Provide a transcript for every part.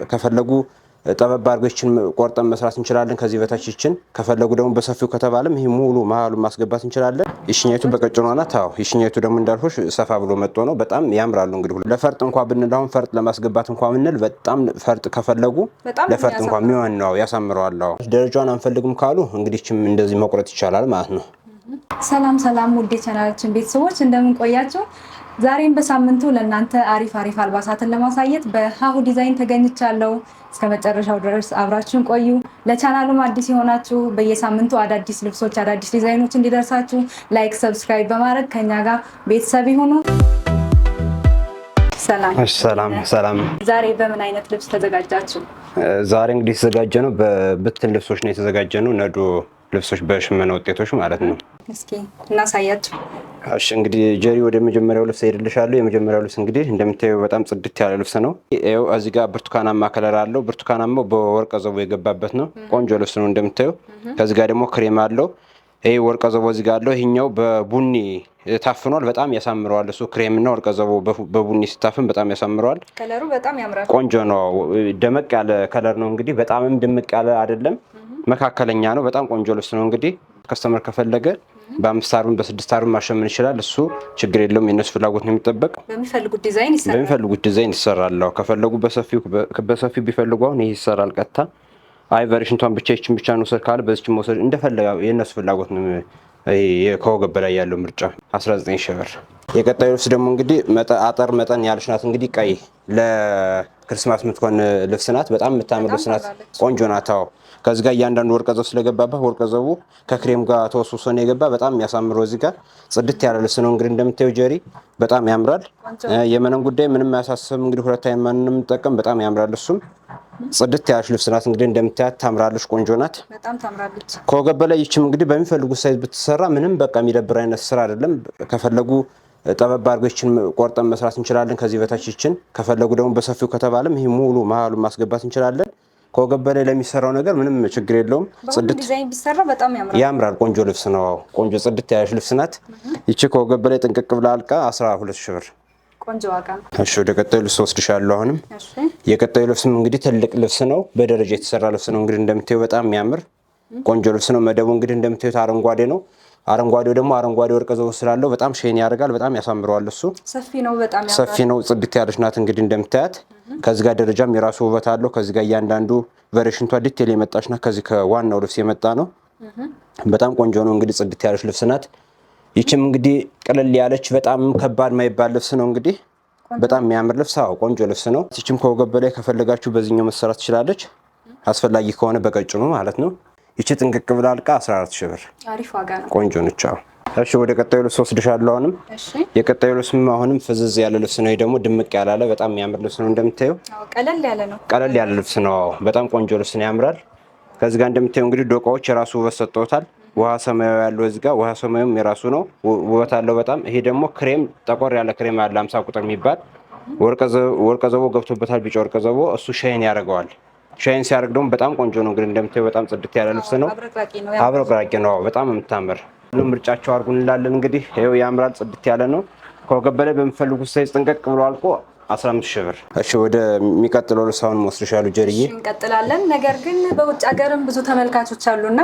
ከፈለጉ ጠበብ አድርገን ቆርጠን መስራት እንችላለን። ከዚህ በታች ይችን ከፈለጉ ደግሞ በሰፊው ከተባለም ይሄ ሙሉ መሃሉን ማስገባት እንችላለን። ይሽኛይቱ በቀጭኗ ናት። አዎ ይሽኛይቱ ደግሞ እንዳልኩሽ ሰፋ ብሎ መጥቶ ነው። በጣም ያምራሉ። እንግዲህ ለፈርጥ እንኳን ብንል አሁን ፈርጥ ለማስገባት እንኳን ብንል በጣም ፈርጥ ከፈለጉ ለፈርጥ እንኳን የሚሆን ነው ያሳምረዋል። አዎ ደረጃውን አንፈልግም ካሉ እንግዲህ ይችም እንደዚህ መቁረጥ ይቻላል ማለት ነው። ሰላም ውድ የቻናላችን ቤተሰቦች እንደምን ቆያችሁ? ዛሬም በሳምንቱ ለእናንተ አሪፍ አልባሳትን ለማሳየት በሀሁ ዲዛይን ተገኝቻለሁ። እስከ መጨረሻው ድረስ አብራችሁን ቆዩ። ለቻናሉም አዲስ የሆናችሁ በየሳምንቱ አዳዲስ ልብሶች፣ አዳዲስ ዲዛይኖች እንዲደርሳችሁ ላይክ፣ ሰብስክራይብ በማድረግ ከኛ ጋር ቤተሰብ ይሁኑ። ሰላም። ዛሬ በምን አይነት ልብስ ተዘጋጃችሁ? ዛሬ እንግዲህ የተዘጋጀ ነው በብትን ልብሶች ነው የተዘጋጀ ነው። ነዶ ልብሶች በሽመና ውጤቶች ማለት ነው። እስኪ እናሳያችሁ። እሺ እንግዲህ ጀሪ ወደ መጀመሪያው ልብስ ሄድልሻለሁ። የመጀመሪያው ልብስ እንግዲህ እንደምታየው በጣም ጽድት ያለ ልብስ ነው። ይሄው እዚህ ጋር ብርቱካናማ ከለር አለው። ብርቱካናማው በወርቀ ዘቦ የገባበት ነው። ቆንጆ ልብስ ነው እንደምታየው። ከዚህ ጋር ደግሞ ክሬም አለው። ይሄ ወርቀ ዘቦ እዚህ ጋር አለው። ይሄኛው በቡኒ ታፍኗል። በጣም ያሳምረዋል። እሱ ክሬም እና ወርቀ ዘቦ በቡኒ ሲታፍን በጣም ያሳምረዋል። ከለሩ በጣም ያምራል። ቆንጆ ነው። ደመቅ ያለ ከለር ነው። እንግዲህ በጣምም ድምቅ ያለ አይደለም፣ መካከለኛ ነው። በጣም ቆንጆ ልብስ ነው። እንግዲህ ከስተመር ከፈለገ በ5 አርብ በ6 አርብ ማሸመን ይችላል። እሱ ችግር የለውም። የነሱ ፍላጎት ነው የሚጠበቅ። በሚፈልጉት ዲዛይን ይሰራል። ከፈለጉ በሰፊው ቢፈልጉ አሁን ይሄ ይሰራል ቀጥታ። አይ ቨርሽንቷን ይችን ብቻ ነው ወሰድ ካለ በዚች መውሰድ እንደፈለገ የነሱ ፍላጎት ነው። ከወገብ በላይ ያለው ምርጫ 19 ሺህ ብር። የቀጣዩ ልብስ ደግሞ እንግዲህ አጠር መጠን ያለች ናት። እንግዲህ ቀይ ለክርስማስ የምትሆን ልብስ ናት። በጣም የምታምር ልብስ ናት። ቆንጆ ናት። አዎ ከዚህ ጋር እያንዳንዱ ወርቀ ዘብ ስለገባበት ወርቀ ዘቡ ከክሬም ጋር ተወስሶ ነው የገባ። በጣም የሚያሳምረው እዚህ ጋር ጽድት ያለ ልብስ ነው። እንግዲህ እንደምታየው ጀሪ በጣም ያምራል። የመነን ጉዳይ ምንም አያሳስብም። እንግዲህ ሁለት አይነት ማንን የምንጠቀም በጣም ያምራል። እሱም ጽድት ያለች ልብስ ናት። እንግዲህ እንደምታያት ታምራለች። ቆንጆ ናት። በጣም ታምራለች። ከወገብ በላይ ይችም እንግዲህ በሚፈልጉት ሳይዝ ብትሰራ ምንም በቃ የሚደብር አይነት ስራ አይደለም። ከፈለጉ ጠበብ አድርገን ቆርጠን መስራት እንችላለን። ከዚህ በታች ይችን ከፈለጉ ደግሞ በሰፊው ከተባለም ይሄ ሙሉ መሃሉን ማስገባት እንችላለን። ከወገብ በላይ ለሚሰራው ነገር ምንም ችግር የለውም። ጽድት ዲዛይን ቢሰራ በጣም ያምራል። ቆንጆ ልብስ ነው። ቆንጆ ጽድት ያለች ልብስ ናት። ይቺ ከወገብ በላይ ጥንቅቅ ብላ አልቃ 12 ሺህ ብር። ቆንጆ ዋጋ ነው። እሺ ወደ ቀጣዩ ልብስ ወስድሻለሁ። አሁንም የቀጣዩ ልብስም እንግዲህ ትልቅ ልብስ ነው። በደረጃ የተሰራ ልብስ ነው። እንግዲህ እንደምታዩ በጣም የሚያምር ቆንጆ ልብስ ነው። መደቡ እንግዲህ እንደምታዩት አረንጓዴ ነው። አረንጓዴው ደግሞ አረንጓዴ ወርቀ ዘቦ ስላለው በጣም ሼን ያደርጋል። በጣም ያሳምረዋል። እሱ ሰፊ ነው። በጣም ያምራል። ሰፊ ነው። ጽድት ያለች ናት። እንግዲህ እንደምታያት ከዚህ ጋር ደረጃም የራሱ ውበት አለው። ከዚህ ጋር እያንዳንዱ ቨሪሽንቷ ዲቴል የመጣች ናት። ከዚህ ከዋናው ልብስ የመጣ ነው። በጣም ቆንጆ ነው። እንግዲህ ጽድት ያለች ልብስ ናት። ይችም እንግዲህ ቀለል ያለች በጣም ከባድ ማይባል ልብስ ነው። እንግዲህ በጣም የሚያምር ልብስ። አዎ ቆንጆ ልብስ ነው። ይችም ከወገብ በላይ ከፈለጋችሁ በዚህኛው መሰራት ትችላለች። አስፈላጊ ከሆነ በቀጭኑ ማለት ነው። ይቺ ጥንቅቅ ብላ አልቃ 14 ሺህ ብር። አሪፍ ዋጋ ነው። ቆንጆ ነች። እሺ ወደ ቀጣዩ ልብስ ወስድሻለሁ። አሁንም የቀጣዩ ልብስም አሁንም ፍዝዝ ያለ ልብስ ነው። ደግሞ ድምቅ ያላለ በጣም የሚያምር ልብስ ነው። እንደምታየው ቀለል ያለ ነው። ቀለል ያለ ልብስ ነው። በጣም ቆንጆ ልብስ ነው። ያምራል። ከዚህ ጋር እንደምታየው እንግዲህ ዶቃዎች የራሱ ውበት ሰጥተውታል። ውሃ ሰማያዊ ያለው እዚህ ጋር ውሃ ሰማያዊም የራሱ ነው፣ ውበት አለው በጣም። ይሄ ደግሞ ክሬም ጠቆር ያለ ክሬም አለ 50 ቁጥር የሚባል ወርቀ ዘቦ ገብቶበታል። ቢጫ ወርቀ ዘቦ እሱ ሻይን ያደርገዋል። ሻይን ሲያደርግ ደግሞ በጣም ቆንጆ ነው። እንግዲህ እንደምታየው በጣም ጽድት ያለ ልብስ ነው። አብረቅራቂ ነው። በጣም የምታምር ምርጫቸው አድርጉ እንላለን። እንግዲህ ይኸው ያምራል። ጽድት ያለ ነው። ከወገብ በላይ በሚፈልጉት ሳይዝ ጥንቀቅ ብሎ አልቆ 15 ሺህ ብር። እሺ ወደ የሚቀጥለው ልብስ አሁን ወስድሻለሁ ጀርዬ። እንቀጥላለን። ነገር ግን በውጭ ሀገርም ብዙ ተመልካቾች አሉና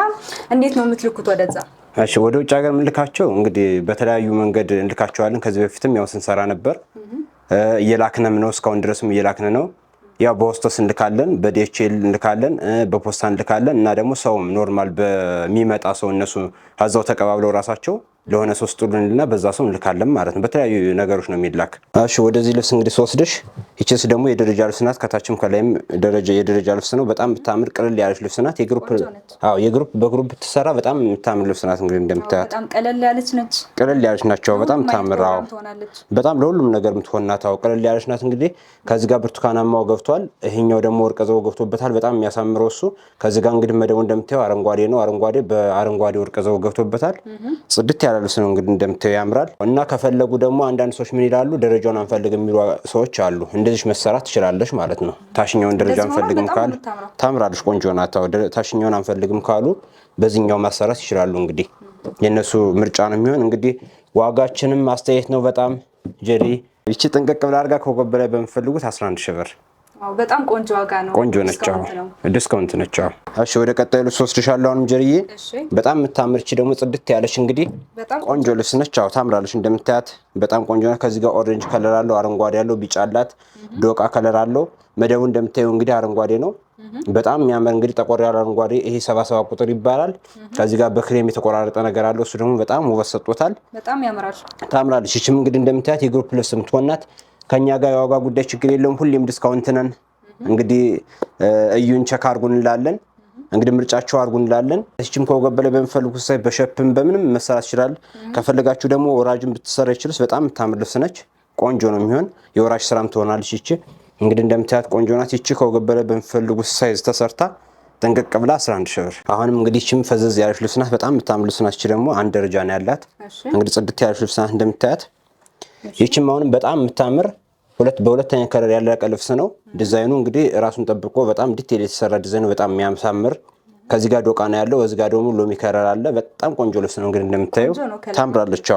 እንዴት ነው የምትልኩት ወደዛ? እሺ ወደ ውጭ ሀገር የምንልካቸው እንግዲህ በተለያዩ መንገድ እንልካቸዋለን። ከዚህ በፊትም ያው ስንሰራ ነበር። እየላክንም ነው። እስካሁን ድረስም እየላክን ነው። ያው በሆስቶስ እንልካለን፣ በዲኤችኤል እንልካለን፣ በፖስታ እንልካለን እና ደግሞ ሰውም ኖርማል በሚመጣ ሰው እነሱ አዛው ተቀባብለው ራሳቸው ለሆነ ሰው ስጡልንና በዛ ሰው እንልካለን ማለት ነው። በተለያዩ ነገሮች ነው የሚላክ። እሺ ወደዚህ ልብስ እንግዲህ ስወስድሽ ይቺስ ደግሞ የደረጃ ልብስ ናት። ከታችም ከላይም የደረጃ ልብስ ነው። በጣም የምታምር ቅልል ያለች ልብስ ናት። የግሩፕ በግሩፕ ትሰራ በጣም የምታምር ልብስ ናት። እንግዲህ እንደምታያት በጣም ቀለል ያለች ነች። ቀለል ያለች ናቸው። በጣም ታምር። አዎ በጣም ለሁሉም ነገር የምትሆን ናት። አዎ ቀለል ያለች ናት። እንግዲህ ከዚህ ጋር ብርቱካናማው ገብቷል። ይሄኛው ደግሞ ወርቀ ዘቦ ገብቶበታል። በጣም የሚያሳምረው እሱ። ከዚህ ጋር እንግዲህ መደቡ እንደምታየው አረንጓዴ ነው። አረንጓዴ በአረንጓዴ ወርቀ ዘቦ ገብቶበታል። ጽድት ያለ ልብስ ነው። እንግዲህ እንደምታየው ያምራል። እና ከፈለጉ ደግሞ አንዳንድ ሰዎች ምን ይላሉ፣ ደረጃውን አንፈልግም የሚሉ ሰዎች አሉ። እንደዚህ መሰራት ትችላለች ማለት ነው። ታሽኛውን ደረጃ አንፈልግም ካሉ ታምራለች። ቆንጆ ናት። ታሽኛውን አንፈልግም ካሉ በዚህኛው ማሰራት ይችላሉ። እንግዲህ የነሱ ምርጫ ነው የሚሆን። እንግዲህ ዋጋችንም አስተያየት ነው። በጣም ጀሪ ይቺ ጥንቅቅ ብላ አድርጋ ከወገብ በላይ በሚፈልጉት 11 ሺህ ብር። በጣም ቆንጆ ዋጋ ነው። ቆንጆ ነች። ዲስካውንት ነች። እሺ ወደ ቀጣዩ ልብስ ወስድሻለሁ። አሁንም ጀርዬ በጣም የምታምርች ደግሞ ጽድት ያለች እንግዲህ ቆንጆ ልብስ ነች። ታምራለች እንደምታያት በጣም ቆንጆ ነው። ከዚህ ጋር ኦሬንጅ ከለር አለው፣ አረንጓዴ አለው፣ ቢጫ አላት፣ ዶቃ ከለር አለው። መደቡ እንደምታዩ እንግዲህ አረንጓዴ ነው። በጣም የሚያምር እንግዲህ ጠቆር ያለ አረንጓዴ። ይሄ 77 ቁጥር ይባላል። ከዚህ ጋር በክሬም የተቆራረጠ ነገር አለው። እሱ ደግሞ በጣም ውበት ሰጥቶታል። በጣም ያምራል። ታምራለች። እቺም እንግዲህ እንደምታያት የግሩፕ ልብስ የምትሆናት ከኛ ጋር የዋጋ ጉዳይ ችግር የለውም። ሁሌም ዲስካውንት ነን። እንግዲህ እዩን ቸክ አድርጉ እንላለን። እንግዲህ ምርጫቸው አድርጉ እንላለን። እቺም ከወገብ በላይ በሚፈልጉት ሳይዝ በሸፕም በምንም መሰራት ይችላል። ከፈለጋችሁ ደግሞ ወራጅን ብትሰራ ይችላል። በጣም የምታምር ልብስ ነች። ቆንጆ ነው የሚሆን። የወራጅ ስራም ትሆናለች። እቺ እንግዲህ እንደምታያት ቆንጆ ናት። እቺ ከወገብ በላይ በሚፈልጉት ሳይዝ ተሰርታ ጥንቅቅ ብላ 11 ሺህ ብር። አሁንም እንግዲህ እቺም ፈዘዝ ያለች ልብስ ናት። በጣም የምታምር ልብስ ናት። እቺ ደግሞ አንድ ደረጃ ነው ያላት። እንግዲህ ጽድት ያለች ልብስ ናት እንደምታያት። ይቺም አሁንም በጣም የምታምር በሁለተኛ ከለር ያለቀ ልብስ ነው። ዲዛይኑ እንግዲህ ራሱን ጠብቆ በጣም ዲቴል የተሰራ ዲዛይኑ በጣም የሚያምር። ከዚህ ጋር ዶቃ ነው ያለው፣ እዚህ ጋር ደግሞ ሎሚ ከለር አለ። በጣም ቆንጆ ልብስ ነው እንግዲህ እንደምታዩ ታምራለች።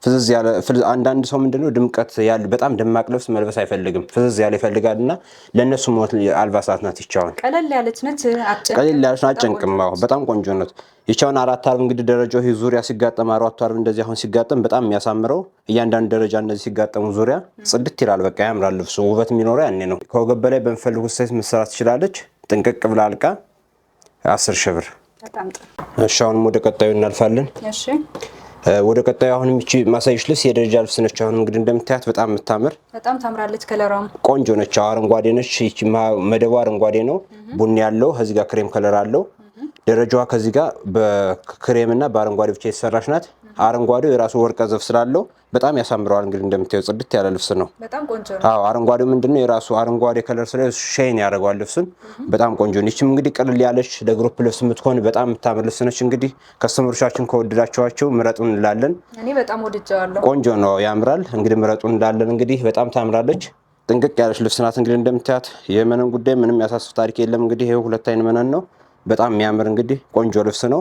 ፍዝዝ ያለ አንዳንድ ሰው ምንድነው ድምቀት ያለ በጣም ደማቅ ልብስ መልበስ አይፈልግም፣ ፍዝዝ ያለ ይፈልጋልና ለነሱ ሞት አልባሳት ናት። ይቻውን ቀለል ያለች ነች፣ አጨንቅም። በጣም ቆንጆ ናት። ይቻውን 4 አርብ እንግዲህ ደረጃው ይሄ ዙሪያ ሲጋጠም 4 አርብ እንደዚህ አሁን ሲጋጠም በጣም የሚያሳምረው እያንዳንዱ ደረጃ እንደዚህ ሲጋጠሙ ዙሪያ ጽድት ይላል። በቃ ያምራል ልብሱ። ውበት የሚኖረው ያኔ ነው። ከወገብ በላይ በሚፈልጉት ሳይዝ መሰራት ትችላለች። ጥንቅቅ ብላ አልቃ 10 ሺህ ብር። እሺ አሁንም ወደ ቀጣዩ እናልፋለን። እሺ ወደ ቀጣዩ አሁንም እቺ ማሳይሽ ልብስ የደረጃ ልብስ ነች። አሁን እንግዲህ እንደምታያት በጣም የምታምር በጣም ታምራለች። ከለሯም ቆንጆ ነች። አረንጓዴ ነች። እቺ መደቡ አረንጓዴ ነው። ቡኒ ያለው ከዚህ ጋር ክሬም ከለር አለው። ደረጃዋ ከዚህ ጋር በክሬም እና በአረንጓዴ ብቻ የተሰራች ናት። አረንጓዴው የራሱ ወርቀ ዘብ ስላለው በጣም ያሳምረዋል። እንግዲህ እንደምታዩ ጽድት ያለ ልብስ ነው። በጣም ቆንጆ ነው። አረንጓዴው ምንድነው የራሱ አረንጓዴ ከለር ስለ ሼን ያደርገዋል ልብስን። በጣም ቆንጆ ነው። ይችም እንግዲህ ቅልል ያለች ለግሩፕ ልብስ የምትሆን በጣም የምታምር ልብስ ነች። እንግዲህ ከስተመሮቻችን ከወደዳቸዋቸው ምረጡን እንላለን። እኔ በጣም ወድጃለሁ። ቆንጆ ነው፣ ያምራል። እንግዲህ ምረጡን እንላለን። እንግዲህ በጣም ታምራለች። ጥንቅቅ ያለች ልብስ ናት። እንግዲህ እንደምታያት የመነን ጉዳይ ምንም ያሳስብ ታሪክ የለም። እንግዲህ ይሄው 2 አይን መነን ነው። በጣም የሚያምር እንግዲህ ቆንጆ ልብስ ነው።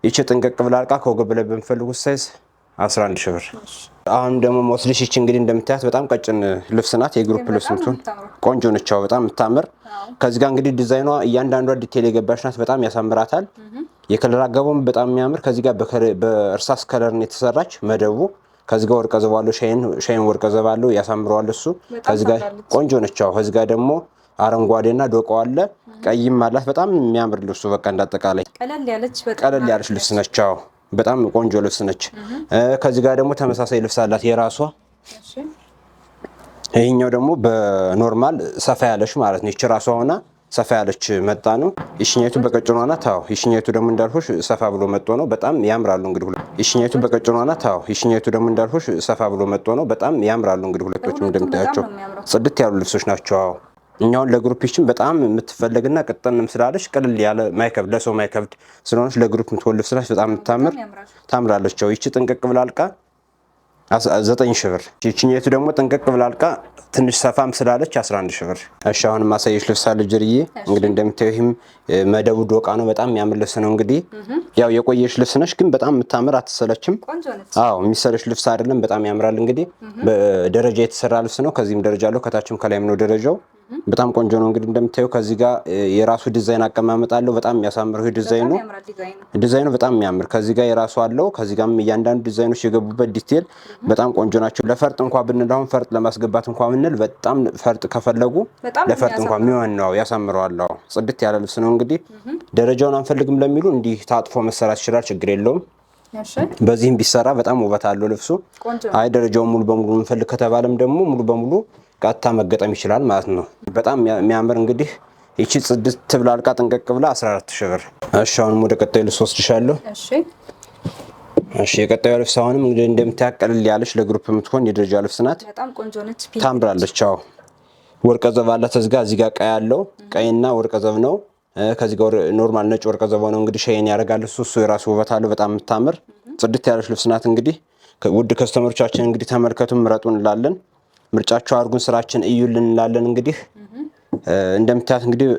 ይቺ ጥንቅቅ ብላ አልቃ ከወገብ ላይ በሚፈልጉት ሳይዝ 11 ሺህ ብር። አሁን ደግሞ መወስድሽ ይቺ እንግዲህ እንደምታያት በጣም ቀጭን ልብስ ናት። የግሩፕ ልብስ ምትሆን ቆንጆ ነች። በጣም የምታምር ከዚህ ጋር እንግዲህ ዲዛይኗ እያንዳንዷ ዲቴል የገባች ናት። በጣም ያሳምራታል። የከለር አገባቡም በጣም የሚያምር ከዚህ ጋር በእርሳስ ከለር ነው የተሰራች። መደቡ ከዚህ ጋር ወርቀ ዘብ አለው፣ ሻይን ወርቀ ዘብ አለው፣ ያሳምረዋል እሱ። ከዚህ ጋር ቆንጆ ነች። ከዚህ ጋር ደግሞ አረንጓዴና ዶቃው አለ፣ ቀይም አላት። በጣም የሚያምር ልብሱ በቃ እንዳጠቃላይ ቀለል ያለች ልብስ ነች። በጣም ቆንጆ ልብስ ነች። ከዚህ ጋር ደግሞ ተመሳሳይ ልብስ አላት የራሷ። ይሄኛው ደግሞ በኖርማል ሰፋ ያለች ማለት ነው። ይቺ ራሷ ሆና ሰፋ ያለች መጣ ነው። ይሽኛይቱ በቀጭኗ ናት። ይሽኛይቱ ደግሞ እንዳልኩሽ ሰፋ ብሎ መጥቶ ነው። በጣም ያምራሉ እንግዲህ ይሽኛይቱ በቀጭኗ ናት። ይሽኛይቱ ደግሞ እንዳልኩሽ ሰፋ ብሎ መጥቶ ነው። በጣም ያምራሉ እንግዲህ ሁለቶችም እንደምታያቸው ጽድት ያሉ ልብሶች ናቸው። እኛውን ለግሩፕሽን በጣም የምትፈልግና ቅጥንም ስላለች ቅልል ያለ ማይከብድ ለሰው ማይከብድ ስለሆነች ለግሩፕ የምትወልፍ ስላች በጣም የምታምር ታምራለች። ይቺ ጥንቅቅ ብላ አልቃ 9 ሺህ ብር። ይቺኛይቱ ደግሞ ጥንቅቅ ብላ አልቃ ትንሽ ሰፋም ስላለች 11 ሺህ ብር። እሺ አሁን ማሳየሽ ልብስ አለ ጅርዬ። እንግዲህ እንደምታዩት ይሄም መደቡ ዶቃ ነው። በጣም የሚያምር ልብስ ነው። እንግዲህ ያው የቆየሽ ልብስ ነች፣ ግን በጣም የምታምር አትሰለችም። የሚሰለች ልብስ አይደለም። በጣም ያምራል። እንግዲህ በደረጃ የተሰራ ልብስ ነው። ከዚህም ደረጃ አለው፣ ከታችም ከላይም ነው ደረጃው። በጣም ቆንጆ ነው። እንግዲህ እንደምታዩ ከዚህ ጋር የራሱ ዲዛይን አቀማመጥ አለው። በጣም የሚያሳምረው ዲዛይኑ በጣም የሚያምር ከዚህ ጋር የራሱ አለው። ከዚህ ጋርም እያንዳንዱ ዲዛይኖች የገቡበት ዲቴል በጣም ቆንጆ ናቸው። ለፈርጥ እንኳን ብንል አሁን ፈርጥ ለማስገባት እንኳን ብንል በጣም ፈርጥ ከፈለጉ ለፈርጥ እንኳን የሚሆን ነው፣ ያሳምረዋል። ጽድት ያለ ልብስ ነው። እንግዲህ ደረጃውን አንፈልግም ለሚሉ እንዲህ ታጥፎ መሰራት ይችላል፣ ችግር የለውም። በዚህም ቢሰራ በጣም ውበት አለው ልብሱ። አይ ደረጃውን ሙሉ በሙሉ እንፈልግ ከተባለም ደግሞ ሙሉ በሙሉ ቀጥታ መገጠም ይችላል ማለት ነው። በጣም የሚያምር እንግዲህ ይቺ ጽድት ብላ አልቃ ጥንቅቅ ብላ 14 ሺህ ብር። እሺ አሁንም ወደ ቀጣዩ ልብስ ወስድሻለሁ። እሺ የቀጣዩ ልብስ አሁንም እንግዲህ እንደምታቀልል ያለች ለግሩፕ የምትሆን የደረጃ ልብስ ናት። በጣም ቆንጆ ነች፣ ታምራለች። ወርቀ ዘብ አላት። እዚህ ጋር ቀይ አለው፣ ቀይና ወርቀ ዘብ ነው። ከዚህ ጋር ኖርማል ነጭ ወርቀ ዘብ ነው። እንግዲህ ሻይን ያደርጋል እሱ የራሱ ውበት አለው። በጣም የምታምር ጽድት ያለች ልብስ ናት። እንግዲህ ውድ ከስተመሮቻችን እንግዲህ ተመልከቱ፣ ምረጡ እንላለን። ምርጫቸው አድርጉን፣ ስራችን እዩልን እንላለን። እንግዲህ እንደምታያት እንግዲህ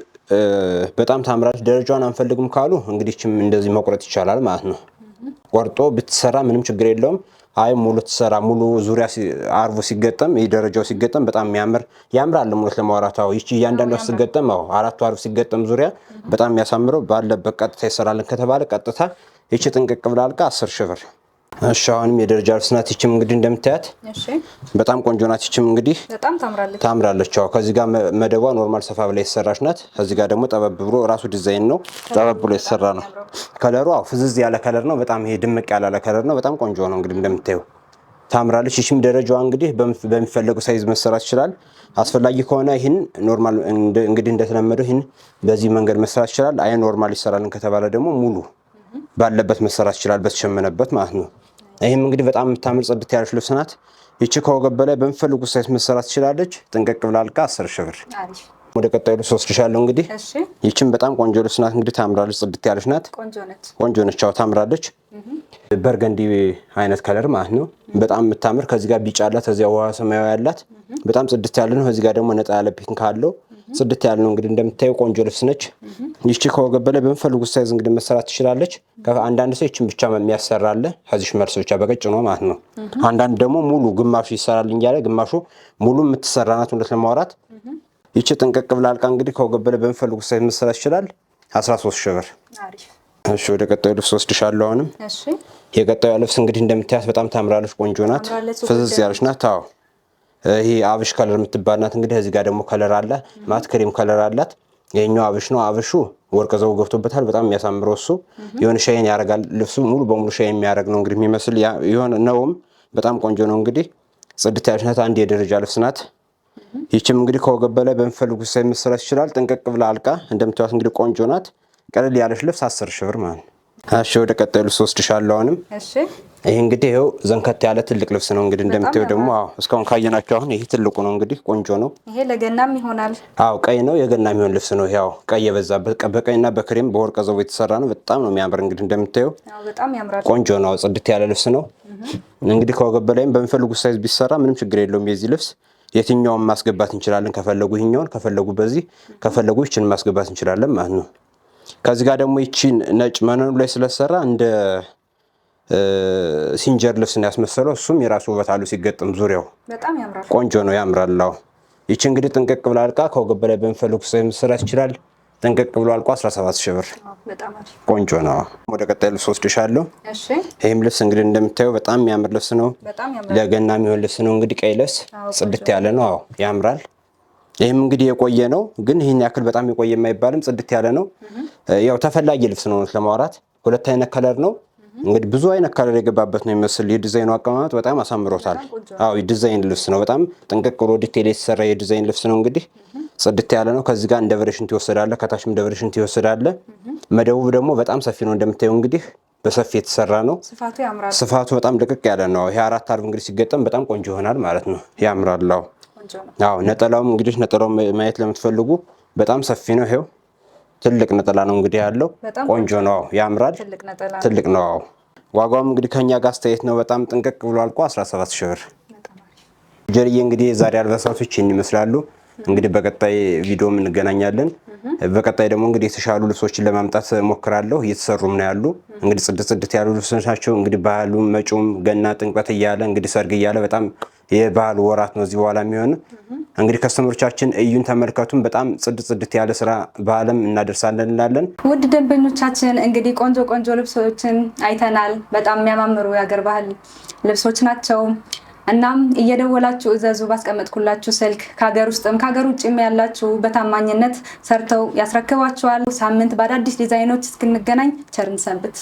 በጣም ታምራለች። ደረጃዋን አንፈልግም ካሉ እንግዲህ እንደዚህ መቁረጥ ይቻላል ማለት ነው። ቆርጦ ብትሰራ ምንም ችግር የለውም። አይ ሙሉ ተሰራ ሙሉ ዙሪያ አርቡ ሲገጠም ደረጃው ሲገጠም በጣም ያምራል። ሙሉ ለማውራታው ይቺ እያንዳንዱ ሲገጠም አራቱ አርብ ሲገጠም ዙሪያ በጣም የሚያሳምረው ባለበት ቀጥታ ይሰራልን ከተባለ ቀጥታ ይቺ ጥንቅቅ ብላ አልቃ 10,000 ብር። እሺ አሁንም የደረጃ ልብስ ናት። ይችም እንግዲህ እንደምታያት በጣም ቆንጆ ናት። ይችም እንግዲህ በጣም ታምራለች። ከዚህ ጋር መደቧ ኖርማል ሰፋ ብላ የተሰራች ናት። ከዚህ ጋር ደግሞ ጠበብ ብሎ ራሱ ዲዛይን ነው፣ ጠበብ ብሎ የተሰራ ነው። ከለሩ ፍዝዝ ያለ ከለር ነው። በጣም ይሄ ድምቅ ያለ ከለር ነው። በጣም ቆንጆ ነው። እንግዲህ እንደምታዩ ታምራለች። ይችም ደረጃዋ እንግዲህ በሚፈለገው ሳይዝ መሰራት ይችላል። አስፈላጊ ከሆነ ይህን ኖርማል እንግዲህ እንደተለመደው ይህን በዚህ መንገድ መሰራት ይችላል። አይ ኖርማል ይሰራልን ከተባለ ደግሞ ሙሉ ባለበት መሰራት ይችላል፣ በተሸመነበት ማለት ነው። ይህም እንግዲህ በጣም የምታምር ጽድት ያለች ልብስ ናት። ይቺ ከወገብ በላይ በሚፈልጉት ሳይዝ መሰራት ትችላለች። ጥንቅቅ ብላ አልቃ 10,000 ብር። ወደ ቀጣዩ ልብስ ወስድሻለሁ። እንግዲህ ይቺም በጣም ቆንጆ ልብስ ናት። እንግዲህ ታምራለች፣ ጽድት ያለች ናት። ቆንጆ ነች። ታምራለች። በርገንዲ አይነት ከለር ማለት ነው። በጣም የምታምር ከዚህ ጋር ቢጫ አላት፣ ከዚያ ውሃ ሰማያዊ ያላት በጣም ጽድት ያለ ነው። ከዚህ ጋር ደግሞ ነጣ ያለ ፒንክ አለው። ጽድት ያለ ነው። እንግዲህ እንደምታየው ቆንጆ ልብስ ነች። ይቺ ከወገብ በላይ በሚፈልጉት ሳይዝ እንግዲህ መሰራት ትችላለች። አንዳንድ ሰው ይቺን ብቻ የሚያሰራ አለ፣ ከዚህ መልስ ብቻ በቀጭኗ ማለት ነው። አንዳንድ ደግሞ ሙሉ ግማሹ ይሰራልኝ ያለ ግማሹ ሙሉ የምትሰራ ናት። እውነት ለማውራት ይቺ ጥንቅቅ ብላ አልቃ እንግዲህ ከወገብ በላይ በሚፈልጉት ሳይዝ መሰራት ይችላል። 13,000 ብር። እሺ ወደ ቀጣዩ ልብስ ወስድሻለሁ። አሁንም የቀጣዩ ልብስ እንግዲህ እንደምታያት በጣም ታምራለች፣ ቆንጆ ናት፣ ፍዝዝ ያለች ናት። ይሄ አብሽ ከለር የምትባል ናት። እንግዲህ እዚህ ጋር ደግሞ ከለር አለ ማለት ክሬም ከለር አላት። ይሄኛው አብሽ ነው። አብሹ ወርቅ ዘው ገብቶበታል። በጣም የሚያሳምረው እሱ የሆነ ሻይን ያደርጋል። ልብሱ ሙሉ በሙሉ ሻይን የሚያደርግ ነው እንግዲህ የሚመስል የሆነ ነውም። በጣም ቆንጆ ነው። እንግዲህ ጽድት ያለች ናት። አንድ የደረጃ ልብስ ናት። ይችም እንግዲህ ከወገብ በላይ በሚፈልጉት ሳይዝ መሰራት ይችላል። ጥንቅቅ ብላ አልቃ እንደምታዩት እንግዲህ ቆንጆ ናት። ቀለል ያለች ልብስ 10,000 ብር ማለት ነው። እሺ ወደ ቀጣዩ ልብስ ወስድሻለሁ። አሁንም ይሄ እንግዲህ ይኸው ዘንከት ያለ ትልቅ ልብስ ነው። እንግዲህ እንደምታየው ደግሞ እስካሁን ካየናቸው አሁን ይሄ ትልቁ ነው። እንግዲህ ቆንጆ ነው። ይሄ ለገናም ይሆናል። ቀይ ነው፣ የገና የሚሆን ልብስ ነው። ያው ቀይ የበዛበት በቀይና በክሬም በወርቀ ዘቦ የተሰራ ነው። በጣም ነው የሚያምር። እንግዲህ እንደምታየው በጣም ያምራል። ቆንጆ ነው። ጽድት ያለ ልብስ ነው። እንግዲህ ከወገብ በላይም በሚፈልጉት ሳይዝ ቢሰራ ምንም ችግር የለውም። የዚህ ልብስ የትኛውን ማስገባት እንችላለን። ከፈለጉ ይሄኛውን፣ ከፈለጉ በዚህ፣ ከፈለጉ ይችን ማስገባት እንችላለን ማለት ነው። ከዚህ ጋር ደግሞ ይቺን ነጭ መነኑ ላይ ስለሰራ እንደ ሲንጀር ልብስ ነው ያስመሰለው። እሱም የራሱ ውበት አለው ሲገጥም ዙሪያው በጣም ያምራል። ቆንጆ ነው፣ ያምራል። ይቺ እንግዲህ ጥንቅቅ ብላ አልቃ ከወገብ በላይ በሚፈልጉት ሳይዝ መሰራት ይችላል። ጥንቅቅ ብሎ አልቆ 17,000 ብር። ቆንጆ ነው። ወደ ቀጣይ ልብስ ወስድሻለሁ። ይህም ልብስ እንግዲህ እንደምታየው በጣም የሚያምር ልብስ ነው። ለገና የሚሆን ልብስ ነው። እንግዲህ ቀይ ልብስ ጽድት ያለ ነው። ያምራል። ይህም እንግዲህ የቆየ ነው፣ ግን ይህን ያክል በጣም የቆየ የማይባልም ጽድት ያለ ነው። ያው ተፈላጊ ልብስ ነው ለማውራት። ሁለት አይነት ከለር ነው እንግዲህ ብዙ አይነት ከለር የገባበት ነው የሚመስል። የዲዛይኑ አቀማመጥ በጣም አሳምሮታል። የዲዛይን ልብስ ነው። በጣም ጥንቅቅ ብሎ ዲቴል የተሰራ የዲዛይን ልብስ ነው። እንግዲህ ጽድት ያለ ነው። ከዚህ ጋር እንደ ቨርሽንት ይወሰዳል፣ ከታችም እንደ ቨርሽንት ይወሰዳል። መደቡ ደግሞ በጣም ሰፊ ነው። እንደምታየው እንግዲህ በሰፊ የተሰራ ነው። ስፋቱ በጣም ድቅቅ ያለ ነው። ይሄ 4 አርብ እንግዲህ ሲገጠም በጣም ቆንጆ ይሆናል ማለት ነው። ያምራል። ነጠላውም እንግዲህ ነጠላውም ማየት ለምትፈልጉ በጣም ሰፊ ነው። ይሄው ትልቅ ነጠላ ነው እንግዲህ ያለው። ቆንጆ ነው፣ ያምራል። ትልቅ ነው። ዋጋውም እንግዲህ ከኛ ጋር አስተያየት ነው። በጣም ጥንቅቅ ብሎ አልቆ 17,000 ብር። ጀርዬ እንግዲህ የዛሬ አልባሳቶች ይህን ይመስላሉ። እንግዲህ በቀጣይ ቪዲዮም እንገናኛለን። በቀጣይ ደግሞ እንግዲህ የተሻሉ ልብሶችን ለማምጣት ሞክራለሁ። እየተሰሩም ነው ያሉ። እንግዲህ ጽድት ያሉ ልብሶች ናቸው። እንግዲህ ባህሉም መጪውም ገና ጥምቀት እያለ እንግዲህ ሰርግ እያለ በጣም የባህል ወራት ነው እዚህ በኋላ የሚሆን። እንግዲህ ከስተመሮቻችን እዩን፣ ተመልከቱን። በጣም ጽድት ያለ ስራ በአለም እናደርሳለን እንላለን። ውድ ደንበኞቻችን እንግዲህ ቆንጆ ቆንጆ ልብሶችን አይተናል። በጣም የሚያማምሩ የሀገር ባህል ልብሶች ናቸው። እናም እየደወላችሁ እዘዙ ባስቀመጥኩላችሁ ስልክ። ከሀገር ውስጥም ከሀገር ውጭም ያላችሁ በታማኝነት ሰርተው ያስረክባችኋል። ሳምንት በአዳዲስ ዲዛይኖች እስክንገናኝ ቸርን ሰንብት።